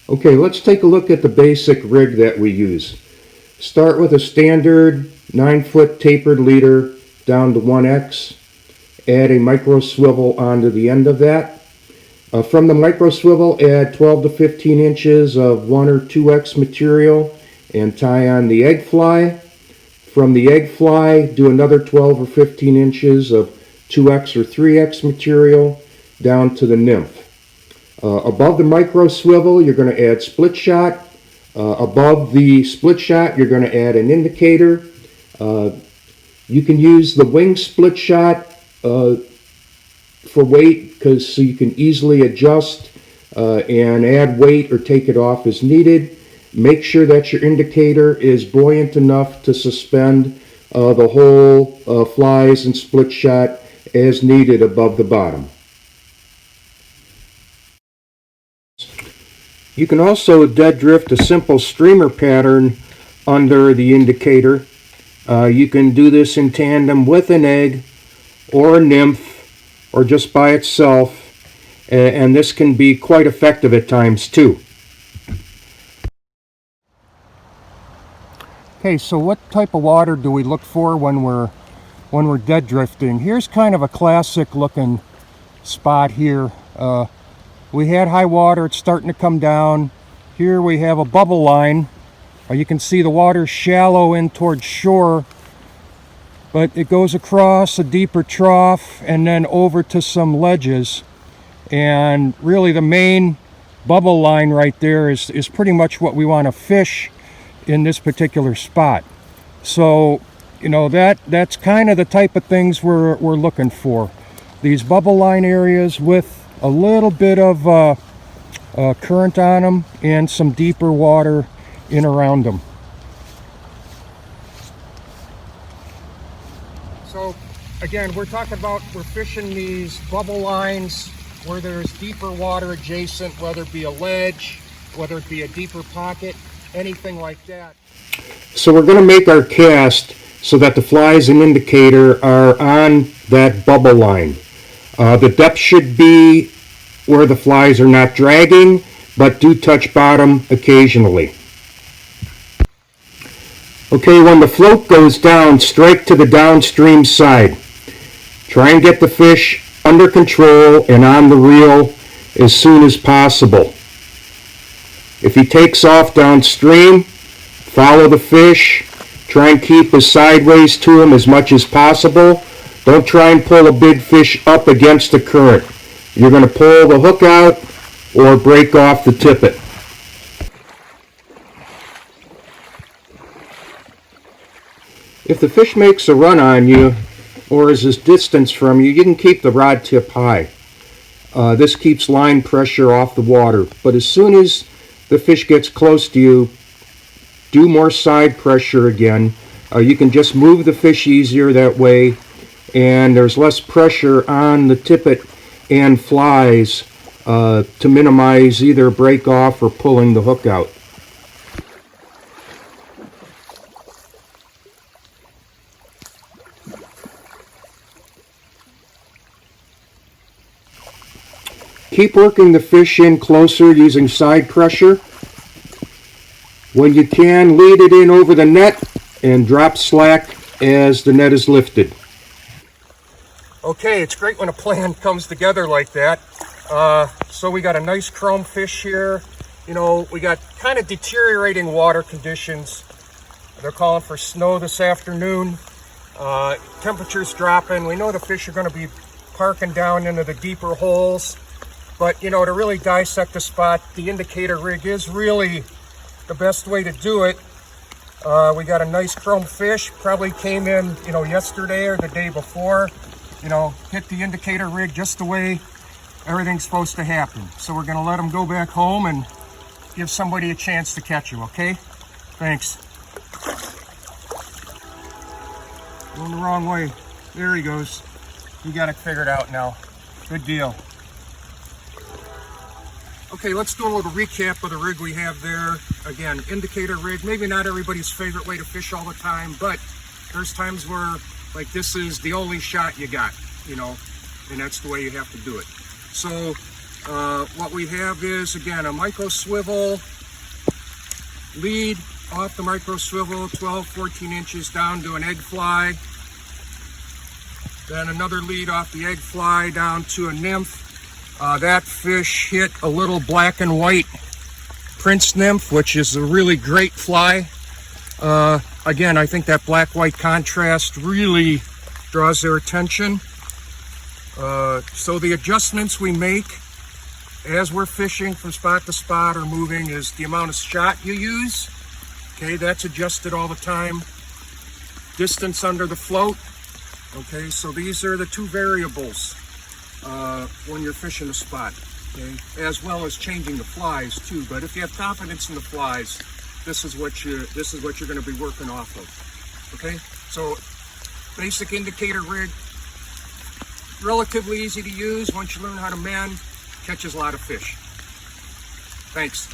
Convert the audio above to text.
Okay, let's take a look at the basic rig that we use. Start with a standard 9-foot tapered leader down to 1x. Add a micro swivel onto the end of that. From the micro swivel, add 12 to 15 inches of 1 or 2x material and tie on the egg fly. From the egg fly, do another 12 or 15 inches of 2x or 3x material down to the nymph. Above the micro swivel, you're going to add split shot. Above the split shot, you're going to add an indicator. You can use the wing split shot for weight so you can easily adjust and add weight or take it off as needed. Make sure that your indicator is buoyant enough to suspend the whole flies and split shot as needed above the bottom. You can also dead drift a simple streamer pattern under the indicator. You can do this in tandem with an egg or a nymph or just by itself, and this can be quite effective at times too. Okay, so what type of water do we look for when we're dead drifting? Here's kind of a classic looking spot here. We had high water, it's starting to come down. Here we have a bubble line. You can see the water shallow in towards shore, but it goes across a deeper trough and then over to some ledges. And really the main bubble line right there is pretty much what we want to fish in this particular spot. So, you know, that's kind of the type of things we're looking for. These bubble line areas with a little bit of current on them and some deeper water in around them. So again, we're fishing these bubble lines where there's deeper water adjacent, whether it be a ledge, whether it be a deeper pocket, anything like that. So we're going to make our cast so that the flies and indicator are on that bubble line. The depth should be where the flies are not dragging, but do touch bottom occasionally. Okay, when the float goes down, strike to the downstream side. Try and get the fish under control and on the reel as soon as possible. If he takes off downstream, follow the fish. Try and keep as sideways to him as much as possible. Don't try and pull a big fish up against the current. You're going to pull the hook out or break off the tippet. If the fish makes a run on you or is a distance from you, you can keep the rod tip high. This keeps line pressure off the water. But as soon as the fish gets close to you, do more side pressure again. You can just move the fish easier that way, and there's less pressure on the tippet and flies to minimize either break off or pulling the hook out. Keep working the fish in closer using side pressure. When you can, lead it in over the net and drop slack as the net is lifted. Okay, it's great when a plan comes together like that. So we got a nice chrome fish here. You know, we got kind of deteriorating water conditions. They're calling for snow this afternoon. Temperatures dropping. We know the fish are going to be parking down into the deeper holes. But, you know, to really dissect the spot, the indicator rig is really the best way to do it. We got a nice chrome fish, probably came in, you know, yesterday or the day before. You know, hit the indicator rig just the way everything's supposed to happen. So we're going to let him go back home and give somebody a chance to catch him, okay? Thanks. Going the wrong way. There he goes. You got it figured out now. Good deal. Okay, let's do a little recap of the rig we have there. Again, indicator rig, maybe not everybody's favorite way to fish all the time, but there's times where, like, this is the only shot you got, you know, and that's the way you have to do it. So What we have is, again, a micro swivel lead off the micro swivel, 12, 14 inches down to an egg fly. Then another lead off the egg fly down to a nymph. That fish hit a little black and white prince nymph, which is a really great fly. Again, I think that black-white contrast really draws their attention. So the adjustments we make as we're fishing from spot to spot or moving is the amount of shot you use. Okay, that's adjusted all the time. Distance under the float. Okay, so these are the two variables when you're fishing a spot. Okay, as well as changing the flies too. But if you have confidence in the flies, this is what you're going to be working off of. Okay, so basic indicator rig, relatively easy to use once you learn how to mend, catches a lot of fish. Thanks.